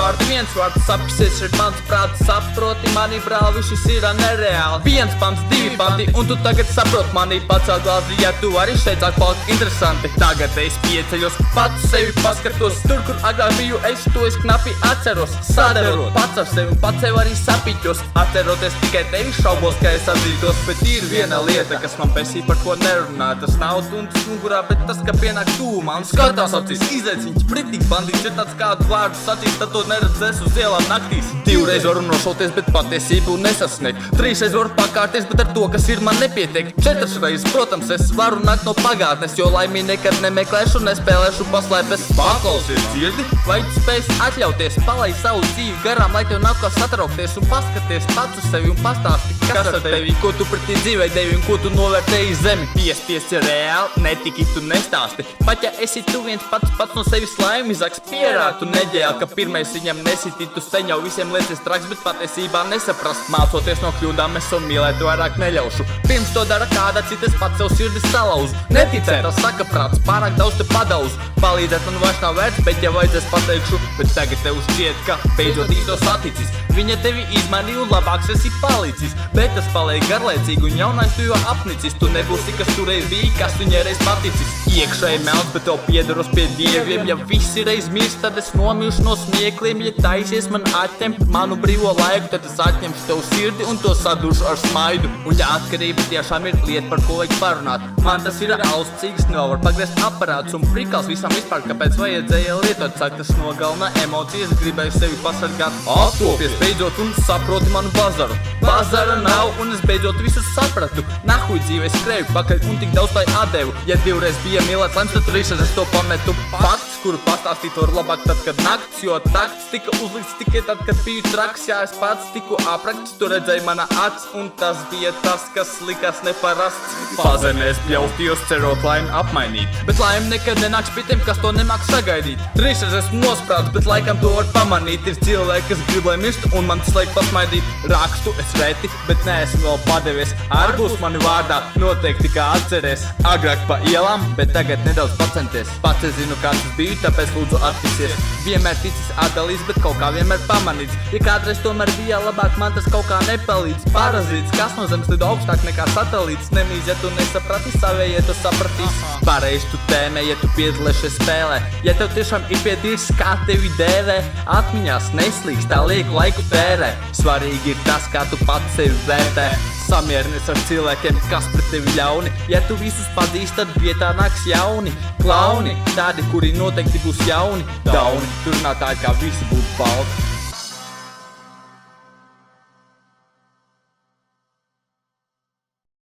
vārdi, viens vārds sapsies, ir mans prāts, saproti mani, brāl, šis ir nereāli. Viens pants, divi panti, un tu tagad saprot mani, pacēl glāzi, ja tu arī šeit sāk palikt interesanti. Tagad es pieceļos, pats sevi paskatos, tur, kur agrāk biju, es to es knapi atceros. Sadarot, pats ar sevi un pats sev arī sapīķos, atceroties tikai tevi šaubos, ka es atzītos. Bet ir viena lieta, kas man pesī par ko nerunā, tas nav tuntas mugurā, bet tas, ka pienāk tūmā un skatās acīs, izaiciņš, pritīgs bandīts, ja tāds kādu vārdu sacīs, tad to neredzēs uz ielām naktīs. Divreiz varu nošauties, bet patiesību nesasniegt. Trīsreiz varu pakārties, bet ar to, kas ir, man nepietiek. Četras reizes, protams, es varu nākt no pagātnes, jo laimī nekad nemeklēšu, nespēlēšu paslēpes. Paklausies, dzirdi? Vai tu spēs atļauties, palai savu dzīvi garām, lai tev nav kā satraukties un paskaties pats uz sevi un pastāsti, kas ar tevi, ko tu pretī dzīvei devi un ko tu novērtēji zemi. Piespies ir reāli, netiki tu nestāsti. Pat ja esi tu viens pats no sevis laimīzāks, pierād tu neģēli, ka pirmais viņam nesitī, tu sen jau visiem liecies traks, bet patiesībā nesaprast. Mācoties no kļūdām, es un mīlēt vairāk neļaušu. Pirms to dara kāda citas, pats sev sirdi salauzu. Neticēt, tas saka prāts, pārāk daudz te padauz. Palīdzēt man vairs nav vērts, bet ja vajadzēs pateikšu, bet tagad tev šķiet, ka beidzot īsto saticis. Viņa tevi izmanīja un labāks esi palicis, bet tas paliek garlaicīgi un jaunais tu jau apnicis. Tu nebūsi, kas toreiz bija, kas viņai reiz paticis. Iekšēji melns, bet tev piederos pie dieviem. Ja visi reiz mirst, tad es nomiršu no smiekliem. Ja taisies man atņemt manu brīvo laiku, tad es atņemšu tev sirdi un to saduršu ar smaidu. Un ja atkarība tiešām ir lieta, par ko vajag parunāt, man tas ir auscīgs, nevar pagriezt aparāts un prikals visam vispār, kāpēc vajadzēja lietot. Sāk tas nogalina emocijas, gribēju sevi pasargāt. Attopies beidzot un saproti manu bazaru. Bazara nav un es beidzot visu sapratu. Nahuj dzīvē skrēju pakaļ un tik daudz tai atdevu. Ja divreiz bija mīlēts laims, tad trīsreiz es to pametu. Fakts, kuru pastāstīt var labāk tad, kad nakts, jo takts tika uzlikts tikai tad, kad biju traks. Jā, es pats tiku aprakts, tu redzēji mana acs, un tas bija tas, kas likās neparasts. Pazemēs bļaustījos, cerot laimi apmainīt, bet laimi nekad nenāks pie tiem, kas to nemāk sagaidīt. Trīsreiz esmu nosprāts, bet laikam to var pamanīt. Ir cilvēki, kas grib, lai mirst, un man tas liek pasmaidīt. Rakstu es reti, bet neesmu vēl padevies. Ar būs mani vārdā, noteikti kā atceries. Agrāk pa ielām, bet tagad nedaudz pacenties. Pats es zinu, kāds es biju, tāpēc lūdzu atpisies. Vienmēr ticis atdalīts, bet kaut kā vienmēr pamanīts. Ja kādreiz tomēr bija labāk, man tas kaut kā nepalīdz. Parazīts, kas no zemes lido augstāk nekā satelīts. Nemīz, ja tu nesaprati, savējie tu sapratīs. Pareizi tu tēmē, ja tu piedalies šajā spēlē. Ja tev tiešām ir piedīrs, kā tevi dēvē, atmiņās neslīgs, tā liek laiku tērē. Svarīgi ir tas, kā tu pats sevi vērtē. Samierinies ar cilvēkiem, kas pret tevi ļauni. Ja tu visus padīs, tad vietā nāks jauni klauni, tādi, kuri noteikti būs jauni. Dauni, tur runātāji kā visi būtu balti.